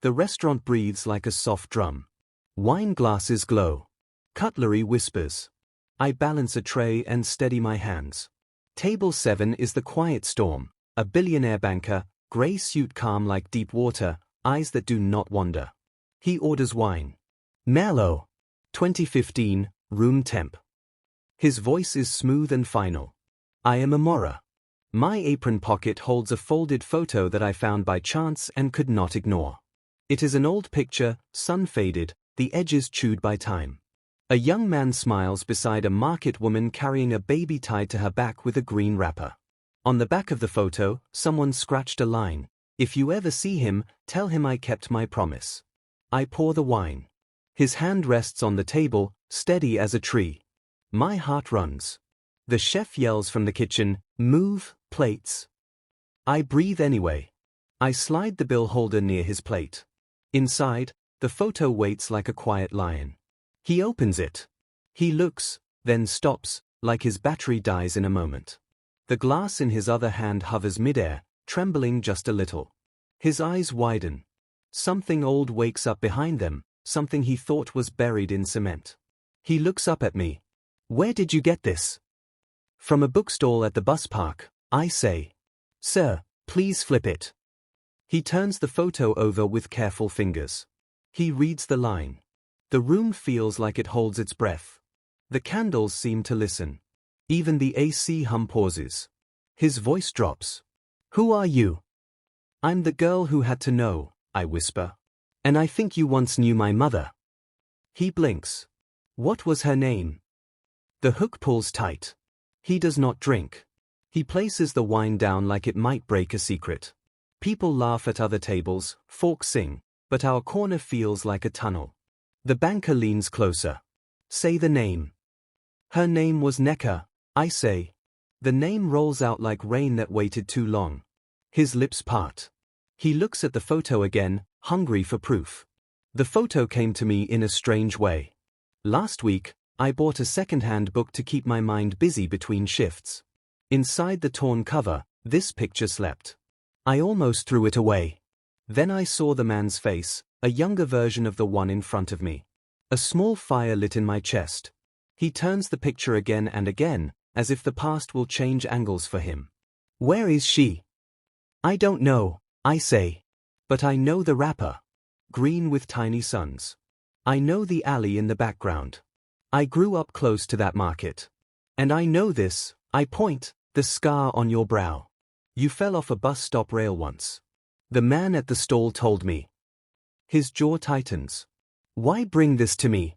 The restaurant breathes like a soft drum. Wine glasses glow. Cutlery whispers. I balance a tray and steady my hands. Table 7 is the quiet storm, a billionaire banker, grey suit calm like deep water, eyes that do not wander. He orders wine. Merlot. 2015, room temp. His voice is smooth and final. I am Amora. My apron pocket holds a folded photo that I found by chance and could not ignore. It is an old picture, sun-faded, the edges chewed by time. A young man smiles beside a market woman carrying a baby tied to her back with a green wrapper. On the back of the photo, someone scratched a line. If you ever see him, tell him I kept my promise. I pour the wine. His hand rests on the table, steady as a tree. My heart runs. The chef yells from the kitchen, "Move, plates." I breathe anyway. I slide the bill holder near his plate. Inside, the photo waits like a quiet lion. He opens it. He looks, then stops, like his battery dies in a moment. The glass in his other hand hovers midair, trembling just a little. His eyes widen. Something old wakes up behind them, something he thought was buried in cement. He looks up at me. "Where did you get this?" "From a bookstall at the bus park," I say. "Sir, please flip it." He turns the photo over with careful fingers. He reads the line. The room feels like it holds its breath. The candles seem to listen. Even the AC hum pauses. His voice drops. "Who are you?" "I'm the girl who had to know," I whisper. "And I think you once knew my mother." He blinks. "What was her name?" The hook pulls tight. He does not drink. He places the wine down like it might break a secret. People laugh at other tables, forks sing, but our corner feels like a tunnel. The banker leans closer. "Say the name." "Her name was Necker," I say. The name rolls out like rain that waited too long. His lips part. He looks at the photo again, hungry for proof. The photo came to me in a strange way. Last week, I bought a second-hand book to keep my mind busy between shifts. Inside the torn cover, this picture slept. I almost threw it away. Then I saw the man's face, a younger version of the one in front of me. A small fire lit in my chest. He turns the picture again and again, as if the past will change angles for him. "Where is she?" "I don't know," I say. "But I know the wrapper. Green with tiny suns. I know the alley in the background. I grew up close to that market. And I know this," I point, "the scar on your brow. You fell off a bus stop rail once. The man at the stall told me." His jaw tightens. "Why bring this to me?"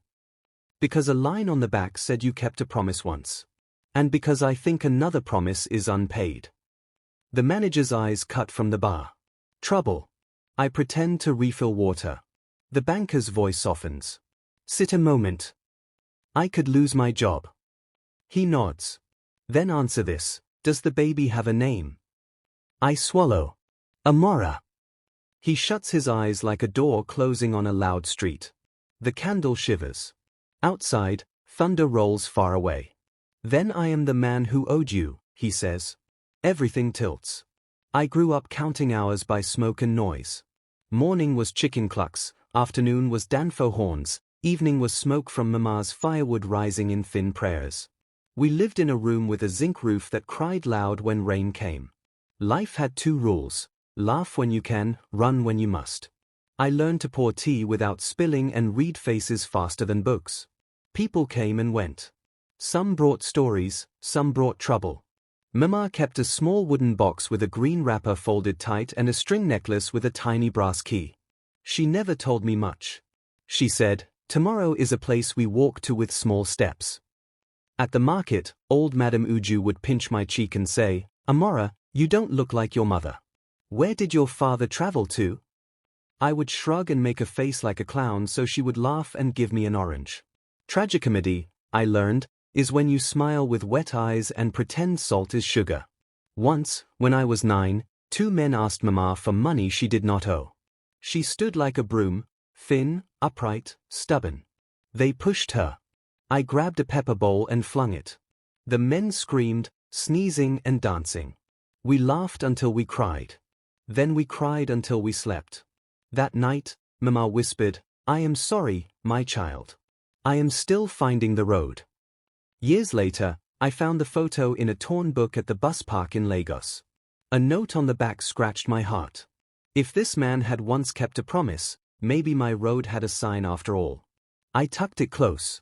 "Because a line on the back said you kept a promise once. And because I think another promise is unpaid." The manager's eyes cut from the bar. "Trouble." I pretend to refill water. The banker's voice softens. "Sit a moment. I could lose my job." He nods. "Then answer this. Does the baby have a name?" I swallow. "Amora." He shuts his eyes like a door closing on a loud street. The candle shivers. Outside, thunder rolls far away. "Then I am the man who owed you," he says. Everything tilts. I grew up counting hours by smoke and noise. Morning was chicken clucks, afternoon was danfo horns, evening was smoke from Mama's firewood rising in thin prayers. We lived in a room with a zinc roof that cried loud when rain came. Life had two rules: laugh when you can, run when you must. I learned to pour tea without spilling and read faces faster than books. People came and went. Some brought stories, some brought trouble. Mama kept a small wooden box with a green wrapper folded tight and a string necklace with a tiny brass key. She never told me much. She said, "Tomorrow is a place we walk to with small steps." At the market, old Madame Uju would pinch my cheek and say, "Amora, you don't look like your mother. Where did your father travel to?" I would shrug and make a face like a clown so she would laugh and give me an orange. Tragicomedy, I learned, is when you smile with wet eyes and pretend salt is sugar. Once, when I was 9, 2 men asked Mama for money she did not owe. She stood like a broom, thin, upright, stubborn. They pushed her. I grabbed a pepper bowl and flung it. The men screamed, sneezing and dancing. We laughed until we cried. Then we cried until we slept. That night, Mama whispered, "I am sorry, my child. I am still finding the road." Years later, I found the photo in a torn book at the bus park in Lagos. A note on the back scratched my heart. If this man had once kept a promise, maybe my road had a sign after all. I tucked it close.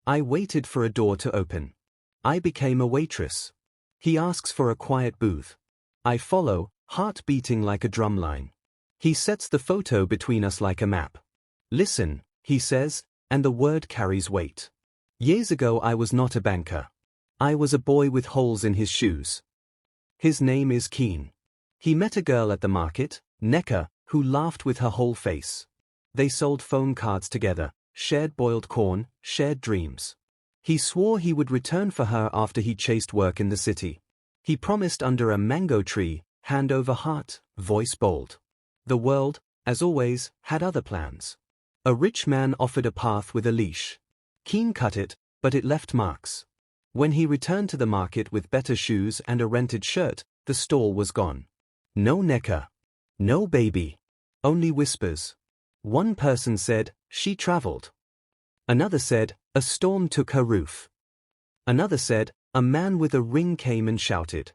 I waited for a door to open. I became a waitress. He asks for a quiet booth. I follow, heart beating like a drumline. He sets the photo between us like a map. "Listen," he says, and the word carries weight. Years ago I was not a banker. I was a boy with holes in his shoes. His name is Keen. He met a girl at the market, Neka, who laughed with her whole face. They sold phone cards together, shared boiled corn, shared dreams. He swore he would return for her after he chased work in the city. He promised under a mango tree, hand over heart, voice bold. The world, as always, had other plans. A rich man offered a path with a leash. Keen cut it, but it left marks. When he returned to the market with better shoes and a rented shirt, the stall was gone. No Neka. No baby. Only whispers. One person said, "She traveled." Another said, "A storm took her roof." Another said, "A man with a ring came and shouted."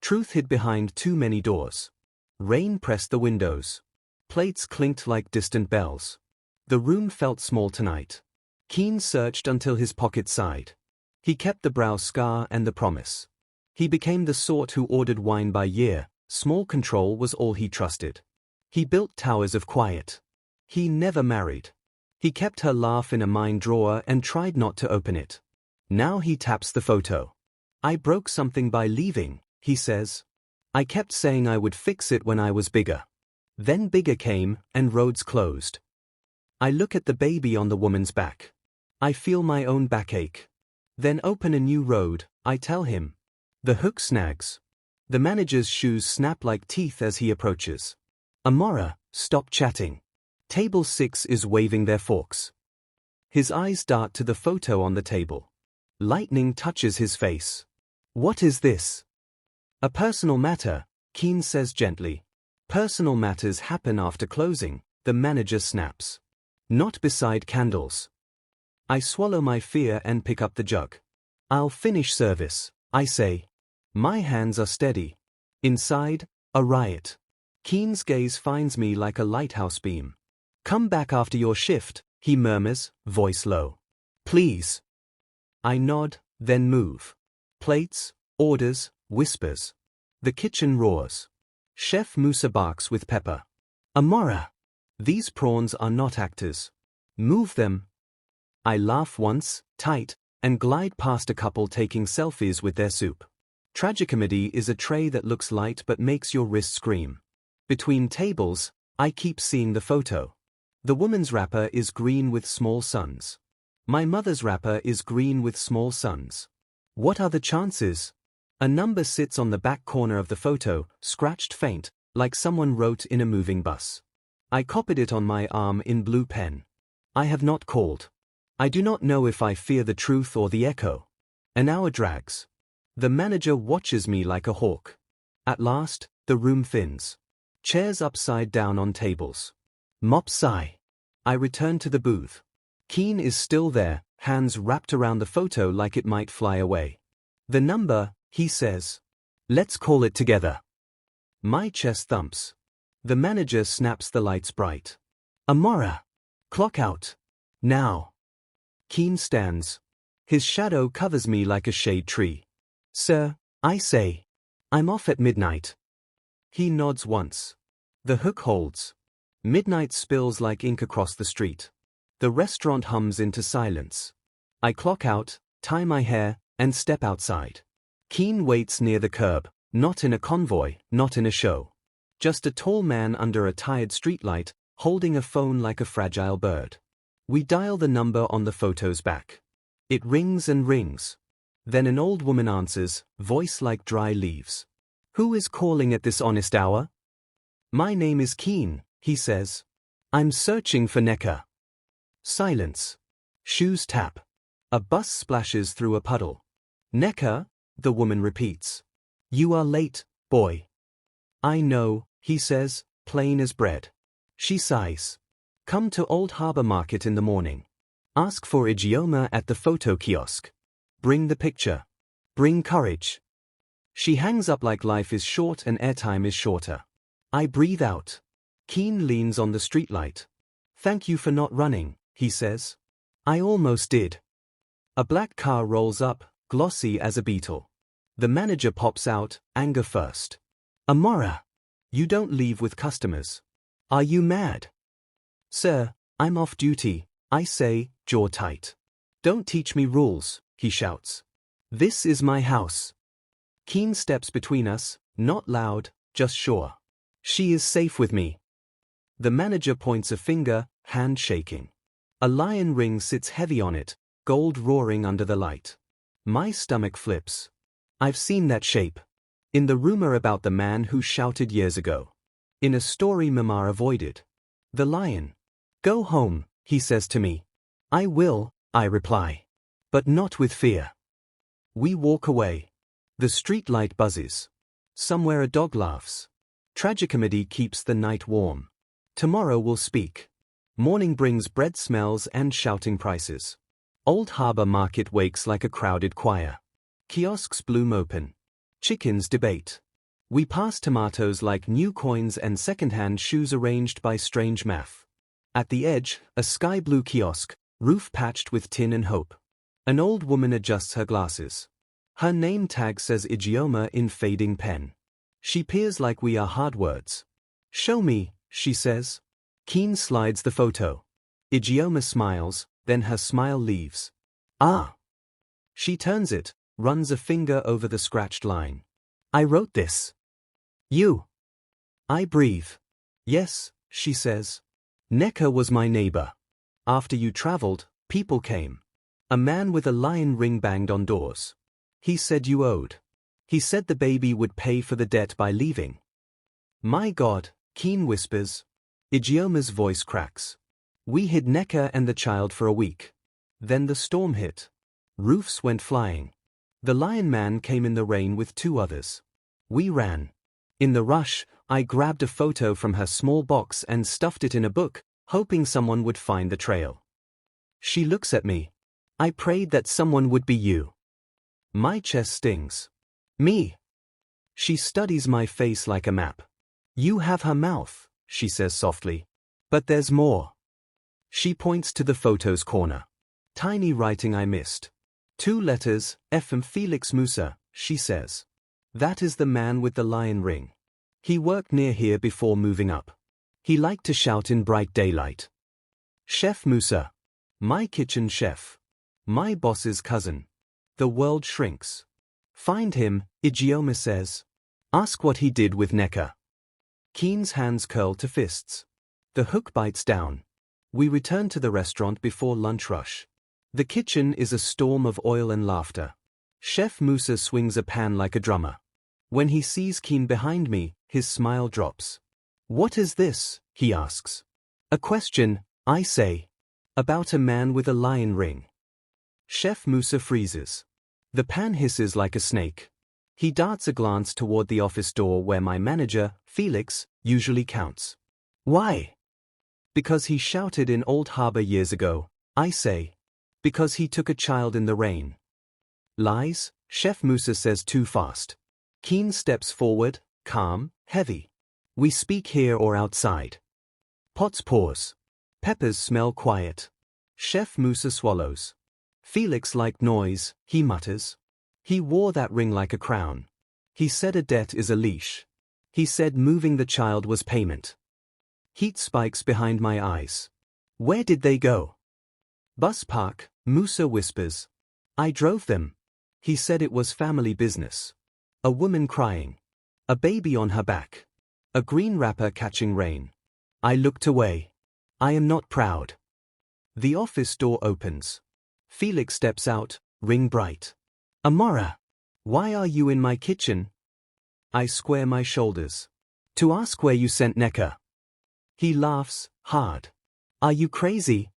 Truth hid behind too many doors. Rain pressed the windows. Plates clinked like distant bells. The room felt small tonight. Keen searched until his pocket sighed. He kept the brow scar and the promise. He became the sort who ordered wine by year. Small control was all he trusted. He built towers of quiet. He never married. He kept her laugh in a mind drawer and tried not to open it. Now he taps the photo. "I broke something by leaving," he says. "I kept saying I would fix it when I was bigger. Then bigger came, and roads closed." I look at the baby on the woman's back. I feel my own backache. "Then open a new road," I tell him. The hook snags. The manager's shoes snap like teeth as he approaches. "Amora, stop chatting." Table 6 is waving their forks. His eyes dart to the photo on the table. Lightning touches his face. "What is this?" "A personal matter," Keen says gently. "Personal matters happen after closing," the manager snaps. "Not beside candles." I swallow my fear and pick up the jug. "I'll finish service," I say. My hands are steady. Inside, a riot. Keen's gaze finds me like a lighthouse beam. "Come back after your shift," he murmurs, voice low. "Please." I nod, then move. Plates, orders, whispers. The kitchen roars. Chef Musa barks with pepper. "Amora! These prawns are not actors. Move them." I laugh once, tight, and glide past a couple taking selfies with their soup. Tragicomedy is a tray that looks light but makes your wrist scream. Between tables, I keep seeing the photo. The woman's wrapper is green with small suns. My mother's wrapper is green with small suns. What are the chances? A number sits on the back corner of the photo, scratched faint, like someone wrote in a moving bus. I copied it on my arm in blue pen. I have not called. I do not know if I fear the truth or the echo. An hour drags. The manager watches me like a hawk. At last, the room thins. Chairs upside down on tables. Mop sigh. I return to the booth. Keen is still there, hands wrapped around the photo like it might fly away. "The number," he says. "Let's call it together." My chest thumps. The manager snaps the lights bright. "Amora! Clock out. Now." Keen stands. His shadow covers me like a shade tree. "Sir," I say. "I'm off at midnight." He nods once. The hook holds. Midnight spills like ink across the street. The restaurant hums into silence. I clock out, tie my hair, and step outside. Keen waits near the curb, not in a convoy, not in a show. Just a tall man under a tired streetlight, holding a phone like a fragile bird. We dial the number on the photo's back. It rings and rings. Then an old woman answers, voice like dry leaves. "Who is calling at this honest hour?" "My name is Keen," he says. "I'm searching for Neka." Silence. Shoes tap. A bus splashes through a puddle. "Neka," the woman repeats. "You are late, boy." "I know," he says, plain as bread. She sighs. Come to Old Harbor Market in the morning. Ask for idioma at the photo kiosk. Bring the picture. Bring courage. She hangs up like life is short and airtime is shorter. I breathe out. Keen leans on the streetlight. Thank you for not running, he says. I almost did. A black car rolls up, glossy as a beetle. The manager pops out, anger first. Amora! You don't leave with customers. Are you mad? Sir, I'm off duty, I say, jaw tight. Don't teach me rules, he shouts. This is my house. Keen steps between us, not loud, just sure. She is safe with me. The manager points a finger, hand shaking. A lion ring sits heavy on it, gold roaring under the light. My stomach flips. I've seen that shape. In the rumor about the man who shouted years ago. In a story Mama avoided. The lion. Go home, he says to me. I will, I reply. But not with fear. We walk away. The streetlight buzzes. Somewhere a dog laughs. Tragicomedy keeps the night warm. Tomorrow we'll speak. Morning brings bread smells and shouting prices. Old Harbor Market wakes like a crowded choir. Kiosks bloom open. Chickens debate. We pass tomatoes like new coins and second-hand shoes arranged by strange math. At the edge, a sky-blue kiosk, roof patched with tin and hope. An old woman adjusts her glasses. Her name tag says idioma in fading pen. She peers like we are hard words. Show me, she says. Keen slides the photo. Idioma smiles, then her smile leaves. Ah! She turns it, runs a finger over the scratched line. I wrote this. You. I breathe. Yes, she says. Necker was my neighbor. After you traveled, people came. A man with a lion ring banged on doors. He said you owed. He said the baby would pay for the debt by leaving. My God, Keen whispers. Idioma's voice cracks. We hid Necker and the child for a week. Then the storm hit. Roofs went flying. The lion man came in the rain with two others. We ran. In the rush, I grabbed a photo from her small box and stuffed it in a book, hoping someone would find the trail. She looks at me. I prayed that someone would be you. My chest stings. Me. She studies my face like a map. You have her mouth, she says softly. But there's more. She points to the photo's corner. Tiny writing I missed. 2 letters, F from Felix Musa, she says. That is the man with the lion ring. He worked near here before moving up. He liked to shout in bright daylight. Chef Musa. My kitchen chef. My boss's cousin. The world shrinks. Find him, Idioma says. Ask what he did with Necker. Keen's hands curl to fists. The hook bites down. We return to the restaurant before lunch rush. The kitchen is a storm of oil and laughter. Chef Musa swings a pan like a drummer. When he sees Keen behind me, his smile drops. What is this? He asks. A question, I say. About a man with a lion ring. Chef Musa freezes. The pan hisses like a snake. He darts a glance toward the office door where my manager, Felix, usually counts. Why? Because he shouted in Old Harbor years ago, I say. Because he took a child in the rain. Lies, Chef Musa says too fast. Keen steps forward, calm, heavy. We speak here or outside. Pots pause. Peppers smell quiet. Chef Musa swallows. Felix liked noise, he mutters. He wore that ring like a crown. He said a debt is a leash. He said moving the child was payment. Heat spikes behind my eyes. Where did they go? Bus park, Musa whispers. I drove them. He said it was family business. A woman crying. A baby on her back. A green wrapper catching rain. I looked away. I am not proud. The office door opens. Felix steps out, ring bright. Amora, why are you in my kitchen? I square my shoulders. To ask where you sent Necker. He laughs, hard. Are you crazy?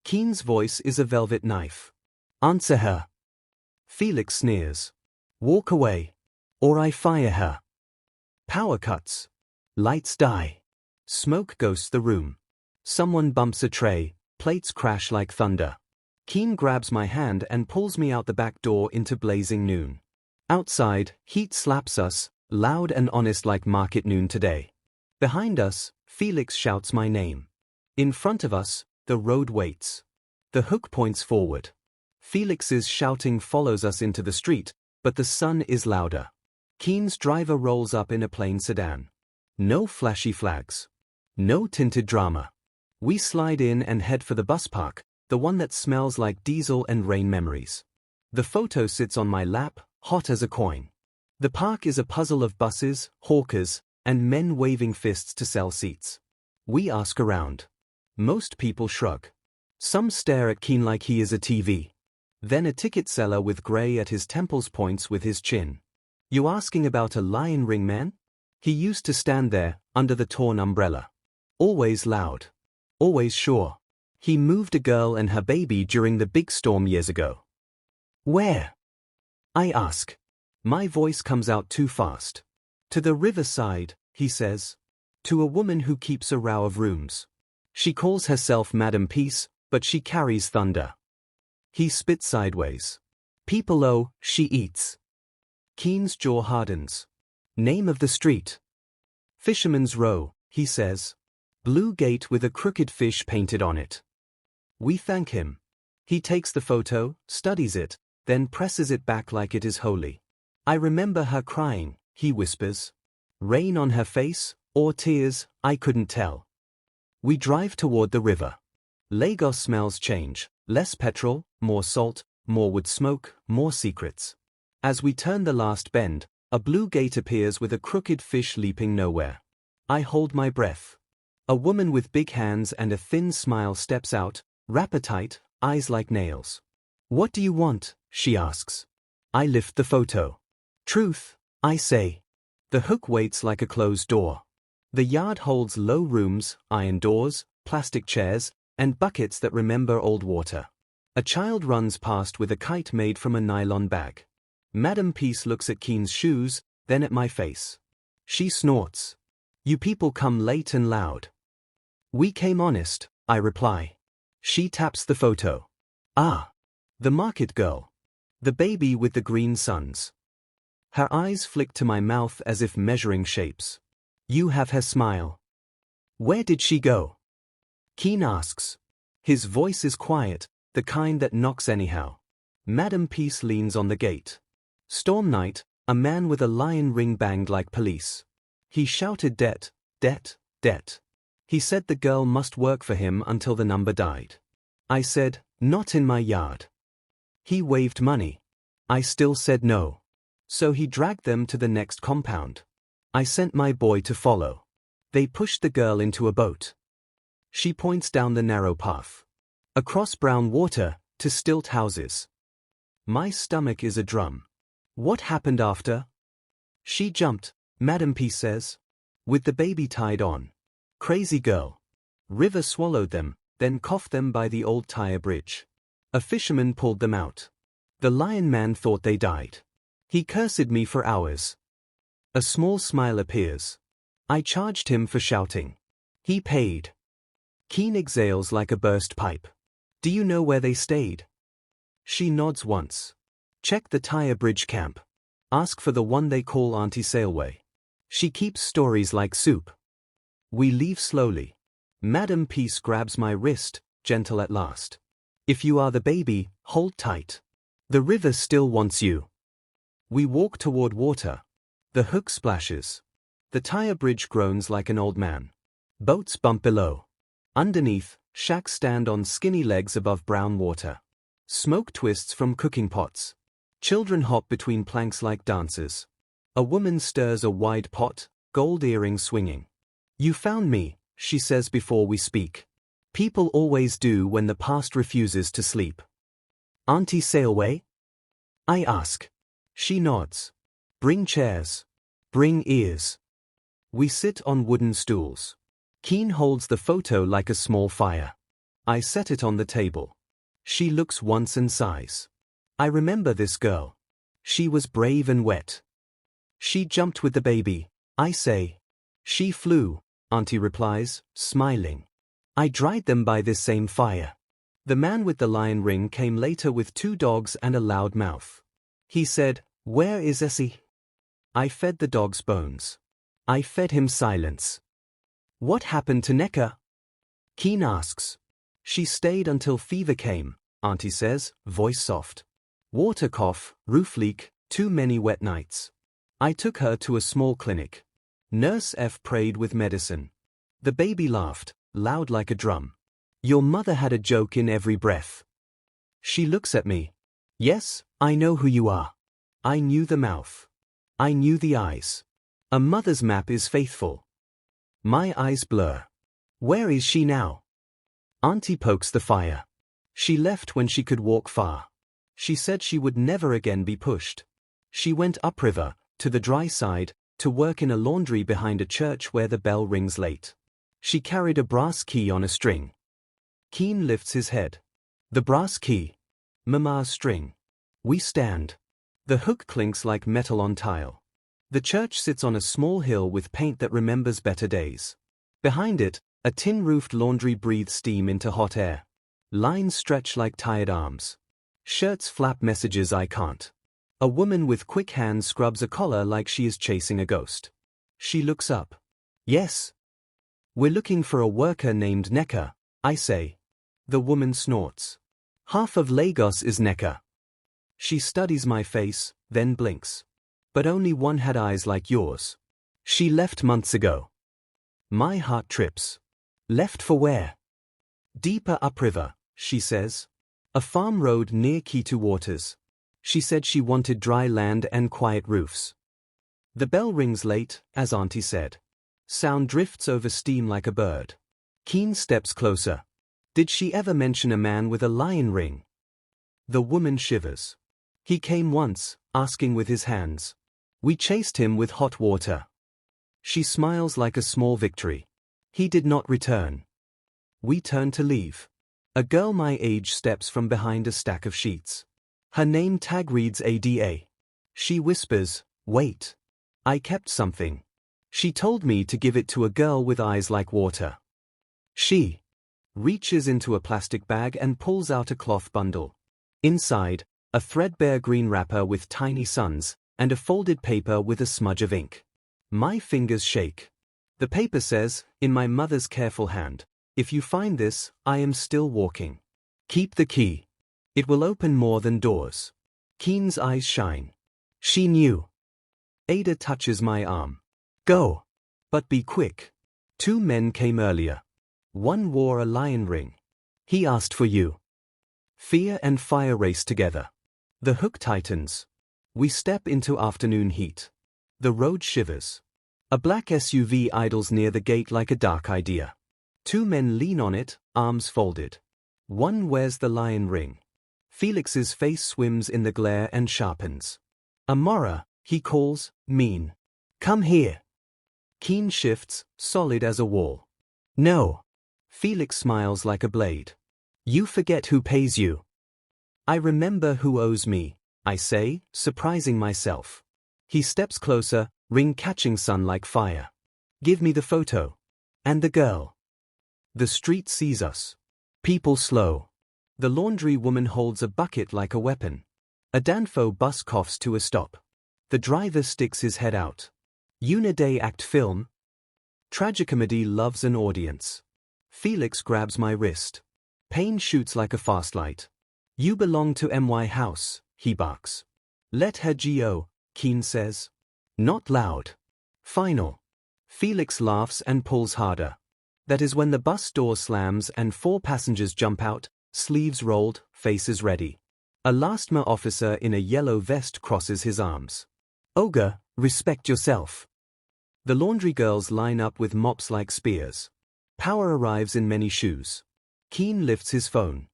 Keen's voice is a velvet knife. Answer her. Felix sneers. Walk away. Or I fire her. Power cuts. Lights die. Smoke ghosts the room. Someone bumps a tray, plates crash like thunder. Keen grabs my hand and pulls me out the back door into blazing noon. Outside, heat slaps us, loud and honest like market noon today. Behind us, Felix shouts my name. In front of us, the road waits. The hook points forward. Felix's shouting follows us into the street, but the sun is louder. Keen's driver rolls up in a plain sedan. No flashy flags. No tinted drama. We slide in and head for the bus park, the one that smells like diesel and rain memories. The photo sits on my lap, hot as a coin. The park is a puzzle of buses, hawkers, and men waving fists to sell seats. We ask around. Most people shrug. Some stare at Keen like he is a TV. Then a ticket seller with grey at his temples points with his chin. You asking about a lion ring man? He used to stand there, under the torn umbrella. Always loud. Always sure. He moved a girl and her baby during the big storm years ago. Where? I ask. My voice comes out too fast. To the riverside, he says. To a woman who keeps a row of rooms. She calls herself Madam Peace, but she carries thunder. He spits sideways. People owe, she eats. Keen's jaw hardens. Name of the street. Fisherman's Row, he says. Blue gate with a crooked fish painted on it. We thank him. He takes the photo, studies it, then presses it back like it is holy. I remember her crying, he whispers. Rain on her face, or tears, I couldn't tell. We drive toward the river. Lagos smells change, less petrol, more salt, more wood smoke, more secrets. As we turn the last bend, a blue gate appears with a crooked fish leaping nowhere. I hold my breath. A woman with big hands and a thin smile steps out, wrapper tight, eyes like nails. What do you want? She asks. I lift the photo. Truth, I say. The hook waits like a closed door. The yard holds low rooms, iron doors, plastic chairs, and buckets that remember old water. A child runs past with a kite made from a nylon bag. Madam Peace looks at Keen's shoes, then at my face. She snorts. You people come late and loud. We came honest, I reply. She taps the photo. Ah. The market girl. The baby with the green suns. Her eyes flick to my mouth as if measuring shapes. You have her smile. Where did she go? Keen asks. His voice is quiet, the kind that knocks anyhow. Madam Peace leans on the gate. Storm night, a man with a lion ring banged like police. He shouted debt, debt, debt. He said the girl must work for him until the number died. I said, not in my yard. He waved money. I still said no. So he dragged them to the next compound. I sent my boy to follow. They pushed the girl into a boat. She points down the narrow path. Across brown water, to stilt houses. My stomach is a drum. What happened after? She jumped, Madam Peace says. With the baby tied on. Crazy girl. River swallowed them, then coughed them by the old tire bridge. A fisherman pulled them out. The lion man thought they died. He cursed me for hours. A small smile appears. I charged him for shouting. He paid. Keen exhales like a burst pipe. Do you know where they stayed? She nods once. Check the tire bridge camp. Ask for the one they call Auntie Sailway. She keeps stories like soup. We leave slowly. Madam Peace grabs my wrist, gentle at last. If you are the baby, hold tight. The river still wants you. We walk toward water. The hook splashes. The tire bridge groans like an old man. Boats bump below. Underneath, shacks stand on skinny legs above brown water. Smoke twists from cooking pots. Children hop between planks like dancers. A woman stirs a wide pot, gold earrings swinging. You found me, she says before we speak. People always do when the past refuses to sleep. Auntie Sailway? I ask. She nods. Bring chairs. Bring ears. We sit on wooden stools. Keen holds the photo like a small fire. I set it on the table. She looks once and sighs. I remember this girl. She was brave and wet. She jumped with the baby, I say. She flew, Auntie replies, smiling. I dried them by this same fire. The man with the lion ring came later with 2 dogs and a loud mouth. He said, where is Essie? I fed the dog's bones. I fed him silence. What happened to Necker? Keen asks. She stayed until fever came, Auntie says, voice soft. Water cough, roof leak, too many wet nights. I took her to a small clinic. Nurse F prayed with medicine. The baby laughed, loud like a drum. Your mother had a joke in every breath. She looks at me. Yes, I know who you are. I knew the mouth. I knew the eyes. A mother's map is faithful. My eyes blur. Where is she now? Auntie pokes the fire. She left when she could walk far. She said she would never again be pushed. She went upriver, to the dry side, to work in a laundry behind a church where the bell rings late. She carried a brass key on a string. Keen lifts his head. The brass key. Mama's string. We stand. The hook clinks like metal on tile. The church sits on a small hill with paint that remembers better days. Behind it, a tin-roofed laundry breathes steam into hot air. Lines stretch like tired arms. Shirts flap messages I can't. A woman with quick hands scrubs a collar like she is chasing a ghost. She looks up. Yes. We're looking for a worker named Necker, I say. The woman snorts. Half of Lagos is Necker. She studies my face, then blinks. But only one had eyes like yours. She left months ago. My heart trips. Left for where? Deeper upriver, she says. A farm road near Ketu Waters. She said she wanted dry land and quiet roofs. The bell rings late, as Auntie said. Sound drifts over steam like a bird. Keen steps closer. Did she ever mention a man with a lion ring? The woman shivers. He came once, asking with his hands. We chased him with hot water. She smiles like a small victory. He did not return. We turn to leave. A girl my age steps from behind a stack of sheets. Her name tag reads Ada. She whispers, wait. I kept something. She told me to give it to a girl with eyes like water. She reaches into a plastic bag and pulls out a cloth bundle. Inside, a threadbare green wrapper with tiny suns, and a folded paper with a smudge of ink. My fingers shake. The paper says, in my mother's careful hand, if you find this, I am still walking. Keep the key. It will open more than doors. Keen's eyes shine. She knew. Ada touches my arm. Go. But be quick. 2 men came earlier. One wore a lion ring. He asked for you. Fear and fire race together. The hook tightens. We step into afternoon heat. The road shivers. A black SUV idles near the gate like a dark idea. 2 men lean on it, arms folded. One wears the lion ring. Felix's face swims in the glare and sharpens. Amora, he calls, mean. Come here. Keen shifts, solid as a wall. No. Felix smiles like a blade. You forget who pays you. I remember who owes me, I say, surprising myself. He steps closer, ring catching sun like fire. Give me the photo. And the girl. The street sees us. People slow. The laundry woman holds a bucket like a weapon. A Danfo bus coughs to a stop. The driver sticks his head out. Uniday act film. Tragicomedy loves an audience. Felix grabs my wrist. Pain shoots like a fast light. You belong to MY house, he barks. Let her go, Keen says. Not loud. Final. Felix laughs and pulls harder. That is when the bus door slams and 4 passengers jump out, sleeves rolled, faces ready. A LASTMA officer in a yellow vest crosses his arms. Ogre, respect yourself. The laundry girls line up with mops like spears. Power arrives in many shoes. Keen lifts his phone.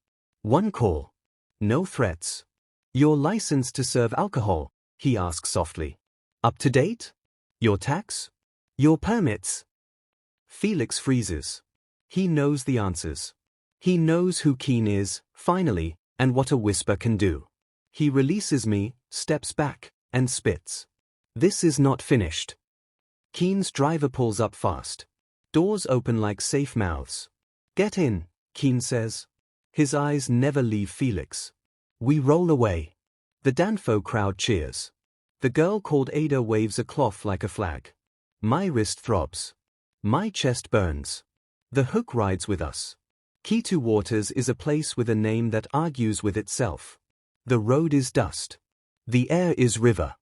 1 call. No threats. Your license to serve alcohol, he asks softly. Up to date? Your tax? Your permits? Felix freezes. He knows the answers. He knows who Keen is, finally, and what a whisper can do. He releases me, steps back, and spits. This is not finished. Keen's driver pulls up fast. Doors open like safe mouths. Get in, Keen says. His eyes never leave Felix. We roll away. The Danfo crowd cheers. The girl called Ada waves a cloth like a flag. My wrist throbs. My chest burns. The hook rides with us. Key Waters is a place with a name that argues with itself. The road is dust. The air is river.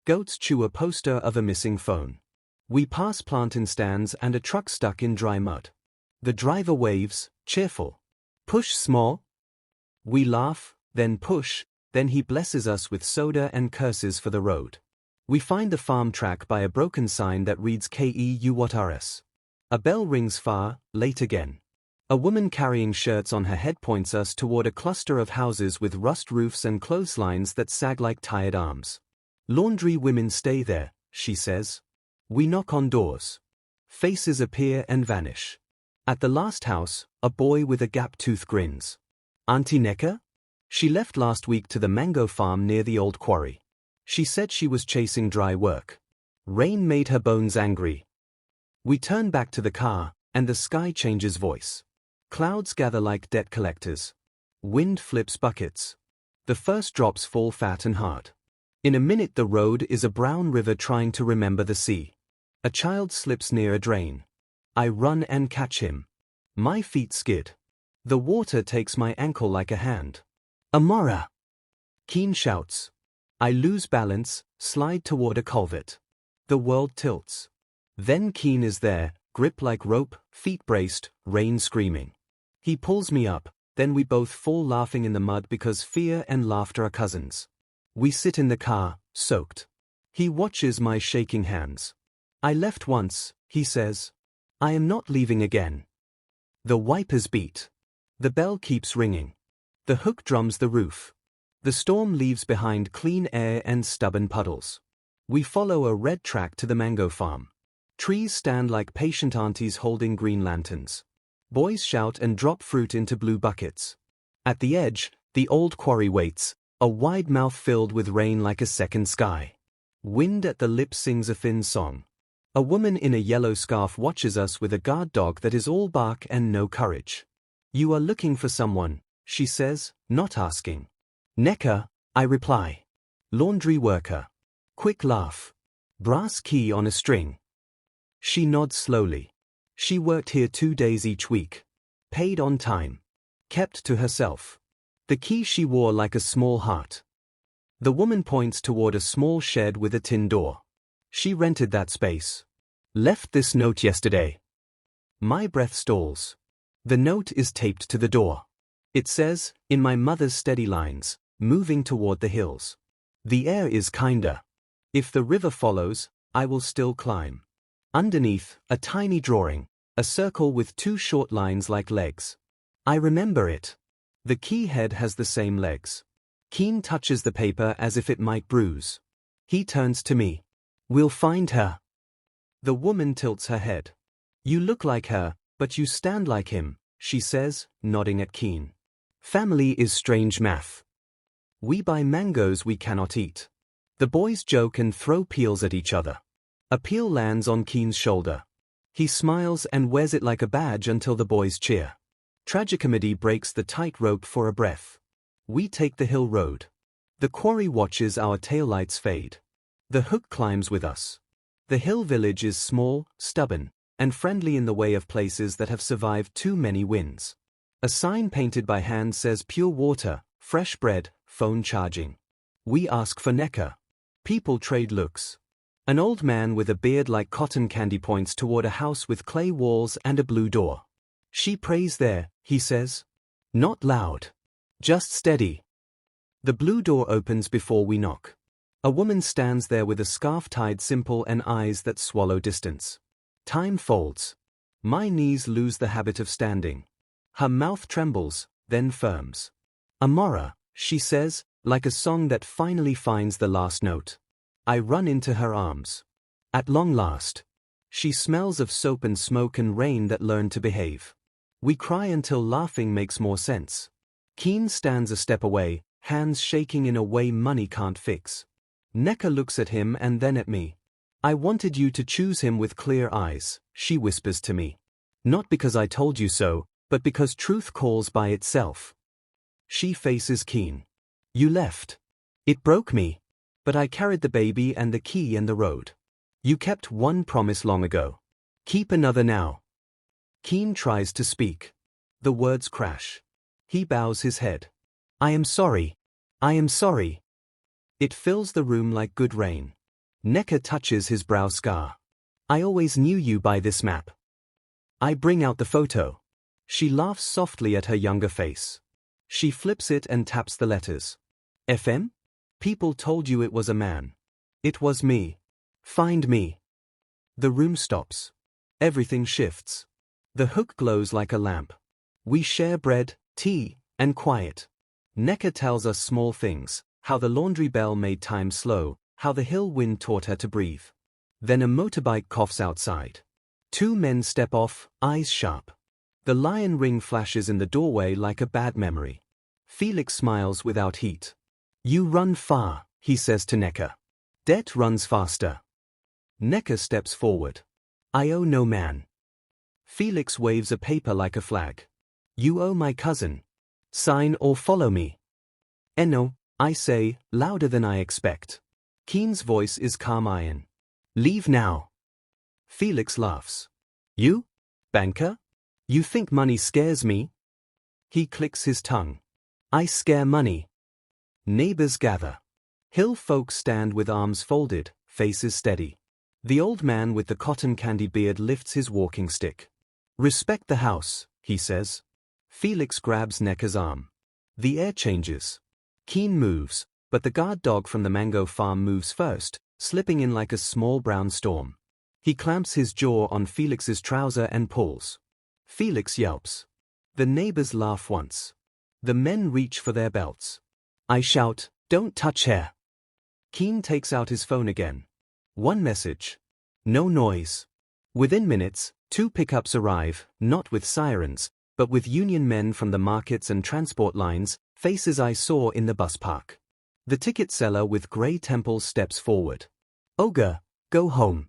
Goats chew a poster of a missing phone. We pass plantain stands and a truck stuck in dry mud. The driver waves, cheerful. Push small. We laugh, then push, then he blesses us with soda and curses for the road. We find the farm track by a broken sign that reads KEUWATRS. A bell rings far, late again. A woman carrying shirts on her head points us toward a cluster of houses with rust roofs and clotheslines that sag like tired arms. Laundry women stay there, she says. We knock on doors. Faces appear and vanish. At the last house, a boy with a gap-tooth grins. Auntie Necker? She left last week to the mango farm near the old quarry. She said she was chasing dry work. Rain made her bones angry. We turn back to the car, and the sky changes voice. Clouds gather like debt collectors. Wind flips buckets. The first drops fall fat and hard. In a minute the road is a brown river trying to remember the sea. A child slips near a drain. I run and catch him. My feet skid. The water takes my ankle like a hand. Amora! Keen shouts. I lose balance, slide toward a culvert. The world tilts. Then Keen is there, grip like rope, feet braced, rain screaming. He pulls me up, then we both fall laughing in the mud because fear and laughter are cousins. We sit in the car, soaked. He watches my shaking hands. I left once, he says. I am not leaving again. The wipers beat. The bell keeps ringing. The hook drums the roof. The storm leaves behind clean air and stubborn puddles. We follow a red track to the mango farm. Trees stand like patient aunties holding green lanterns. Boys shout and drop fruit into blue buckets. At the edge, the old quarry waits, a wide mouth filled with rain like a second sky. Wind at the lip sings a thin song. A woman in a yellow scarf watches us with a guard dog that is all bark and no courage. You are looking for someone, she says, not asking. Necker, I reply. Laundry worker. Quick laugh. Brass key on a string. She nods slowly. She worked here 2 days each week. Paid on time. Kept to herself. The key she wore like a small heart. The woman points toward a small shed with a tin door. She rented that space. Left this note yesterday. My breath stalls. The note is taped to the door. It says, in my mother's steady lines, moving toward the hills. The air is kinder. If the river follows, I will still climb. Underneath, a tiny drawing, a circle with 2 short lines like legs. I remember it. The key head has the same legs. Keen touches the paper as if it might bruise. He turns to me. We'll find her. The woman tilts her head. You look like her, but you stand like him, she says, nodding at Keen. Family is strange math. We buy mangoes we cannot eat. The boys joke and throw peels at each other. A peel lands on Keen's shoulder. He smiles and wears it like a badge until the boys cheer. Tragicomedy breaks the tight rope for a breath. We take the hill road. The quarry watches our taillights fade. The hook climbs with us. The hill village is small, stubborn, and friendly in the way of places that have survived too many winds. A sign painted by hand says pure water, fresh bread, phone charging. We ask for Necker. People trade looks. An old man with a beard like cotton candy points toward a house with clay walls and a blue door. She prays there, he says. Not loud. Just steady. The blue door opens before we knock. A woman stands there with a scarf tied simple and eyes that swallow distance. Time folds. My knees lose the habit of standing. Her mouth trembles, then firms. Amora, she says, like a song that finally finds the last note. I run into her arms. At long last. She smells of soap and smoke and rain that learned to behave. We cry until laughing makes more sense. Keen stands a step away, hands shaking in a way money can't fix. Necker looks at him and then at me. I wanted you to choose him with clear eyes, she whispers to me. Not because I told you so, but because truth calls by itself. She faces Keen. You left. It broke me. But I carried the baby and the key and the road. You kept one promise long ago. Keep another now. Keen tries to speak. The words crash. He bows his head. I am sorry. I am sorry. It fills the room like good rain. Necker touches his brow scar. I always knew you by this map. I bring out the photo. She laughs softly at her younger face. She flips it and taps the letters. FM? People told you it was a man. It was me. Find me. The room stops. Everything shifts. The hook glows like a lamp. We share bread, tea, and quiet. Necker tells us small things, how the laundry bell made time slow, how the hill wind taught her to breathe. Then a motorbike coughs outside. Two men step off, eyes sharp. The lion ring flashes in the doorway like a bad memory. Felix smiles without heat. You run far, he says to Necker. Debt runs faster. Necker steps forward. I owe no man. Felix waves a paper like a flag. You owe my cousin. Sign or follow me. No, I say, louder than I expect. Keen's voice is calm iron. Leave now. Felix laughs. You? Banker? You think money scares me? He clicks his tongue. I scare money. Neighbors gather. Hill folks stand with arms folded, faces steady. The old man with the cotton candy beard lifts his walking stick. Respect the house, he says. Felix grabs Necker's arm. The air changes. Keen moves, but the guard dog from the mango farm moves first, slipping in like a small brown storm. He clamps his jaw on Felix's trouser and pulls. Felix yelps. The neighbors laugh once. The men reach for their belts. I shout, don't touch her. Keen takes out his phone again. One message. No noise. Within minutes, 2 pickups arrive, not with sirens, but with union men from the markets and transport lines, faces I saw in the bus park. The ticket seller with grey temples steps forward. Ogre, go home.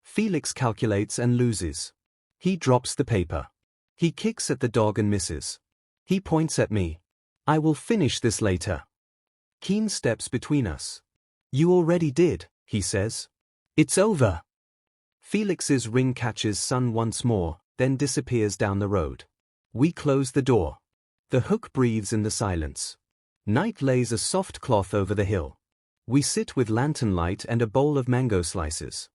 Felix calculates and loses. He drops the paper. He kicks at the dog and misses. He points at me. I will finish this later. Keen steps between us. You already did, he says. It's over. Felix's ring catches sun once more, then disappears down the road. We close the door. The hook breathes in the silence. Night lays a soft cloth over the hill. We sit with lantern light and a bowl of mango slices.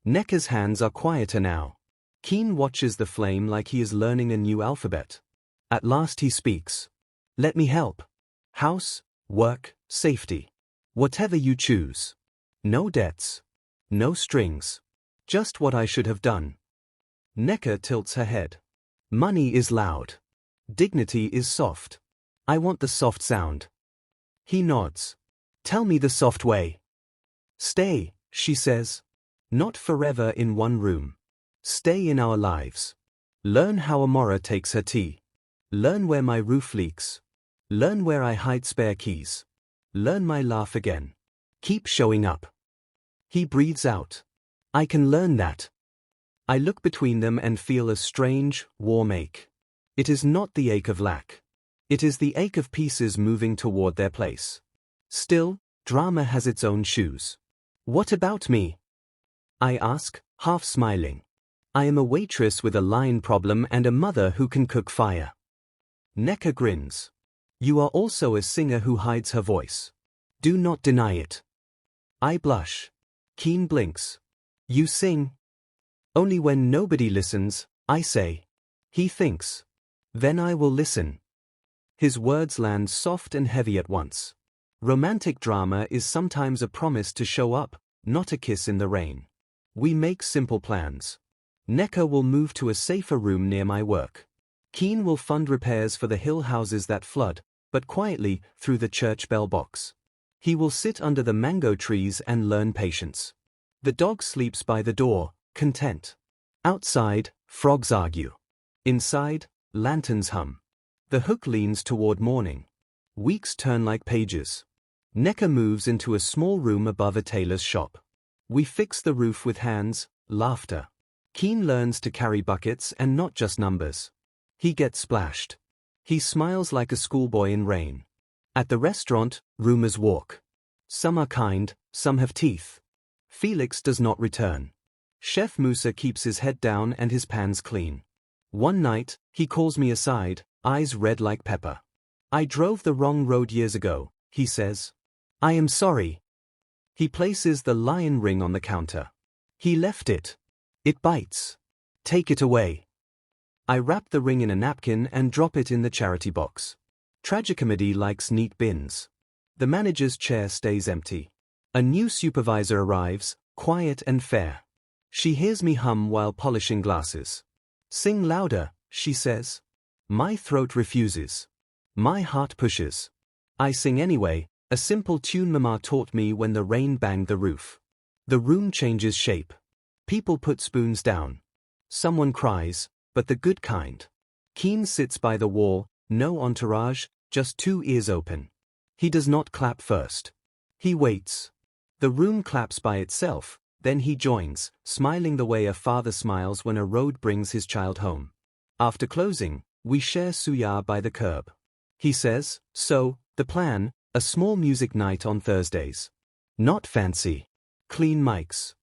Necker's hands are quieter now. Keen watches the flame like he is learning a new alphabet. At last he speaks. Let me help. House, work, safety. Whatever you choose. No debts. No strings. Just what I should have done. Necker tilts her head. Money is loud. Dignity is soft. I want the soft sound. He nods. Tell me the soft way. Stay, she says. Not forever in one room. Stay in our lives. Learn how Amora takes her tea. Learn where my roof leaks. Learn where I hide spare keys. Learn my laugh again. Keep showing up. He breathes out. I can learn that. I look between them and feel a strange, warm ache. It is not the ache of lack. It is the ache of pieces moving toward their place. Still, drama has its own shoes. What about me? I ask, half smiling. I am a waitress with a line problem and a mother who can cook fire. Necker grins. You are also a singer who hides her voice. Do not deny it. I blush. Keen blinks. You sing? Only when nobody listens, I say. He thinks. Then I will listen. His words land soft and heavy at once. Romantic drama is sometimes a promise to show up, not a kiss in the rain. We make simple plans. Necker will move to a safer room near my work. Keen will fund repairs for the hill houses that flood, but quietly, through the church bell box. He will sit under the mango trees and learn patience. The dog sleeps by the door, content. Outside, frogs argue. Inside, lanterns hum. The hook leans toward morning. Weeks turn like pages. Necker moves into a small room above a tailor's shop. We fix the roof with hands, laughter. Keen learns to carry buckets and not just numbers. He gets splashed. He smiles like a schoolboy in rain. At the restaurant, rumors walk. Some are kind, some have teeth. Felix does not return. Chef Musa keeps his head down and his pans clean. One night, he calls me aside, eyes red like pepper. I drove the wrong road years ago, he says. I am sorry. He places the lion ring on the counter. He left it. It bites. Take it away. I wrap the ring in a napkin and drop it in the charity box. Tragicomedy likes neat bins. The manager's chair stays empty. A new supervisor arrives, quiet and fair. She hears me hum while polishing glasses. Sing louder, she says. My throat refuses. My heart pushes. I sing anyway, a simple tune Mama taught me when the rain banged the roof. The room changes shape. People put spoons down. Someone cries, but the good kind. Keen sits by the wall, no entourage, just 2 ears open. He does not clap first. He waits. The room claps by itself, then he joins, smiling the way a father smiles when a road brings his child home. After closing, we share suya by the curb. He says, so, the plan, a small music night on Thursdays. Not fancy. Clean mics.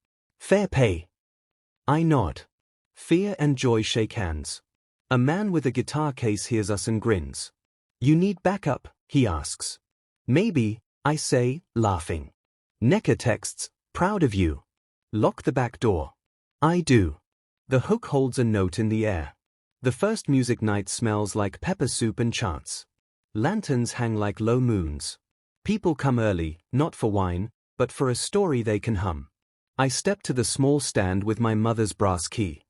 Fair pay. I nod. Fear and joy shake hands. A man with a guitar case hears us and grins. You need backup, he asks. Maybe, I say, laughing. Necker texts, proud of you. Lock the back door. I do. The hook holds a note in the air. The first music night smells like pepper soup and chants. Lanterns hang like low moons. People come early, not for wine, but for a story they can hum. I step to the small stand with my mother's brass key.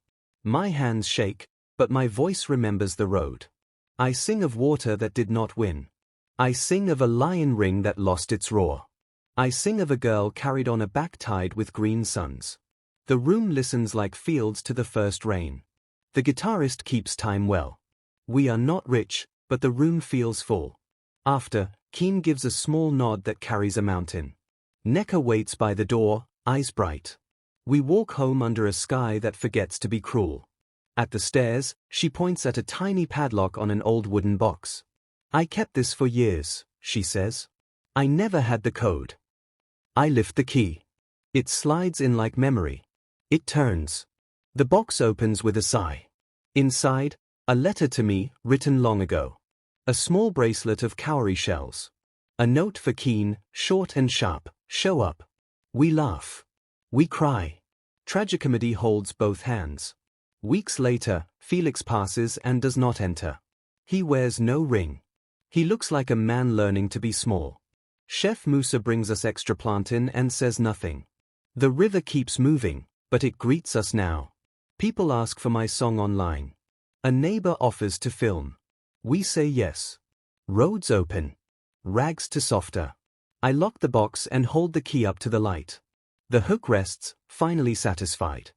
My hands shake, but my voice remembers the road. I sing of water that did not win. I sing of a lion ring that lost its roar. I sing of a girl carried on a back tide with green suns. The room listens like fields to the first rain. The guitarist keeps time well. We are not rich, but the room feels full. After, Keen gives a small nod that carries a mountain. Necker waits by the door, eyes bright. We walk home under a sky that forgets to be cruel. At the stairs, she points at a tiny padlock on an old wooden box. I kept this for years, she says. I never had the code. I lift the key. It slides in like memory. It turns. The box opens with a sigh. Inside, a letter to me, written long ago. A small bracelet of cowrie shells. A note for Keen, short and sharp, show up. We laugh. We cry. Tragicomedy holds both hands. Weeks later, Felix passes and does not enter. He wears no ring. He looks like a man learning to be small. Chef Musa brings us extra plantain and says nothing. The river keeps moving, but it greets us now. People ask for my song online. A neighbor offers to film. We say yes. Roads open. Rags to softer. I lock the box and hold the key up to the light. The hook rests, finally satisfied.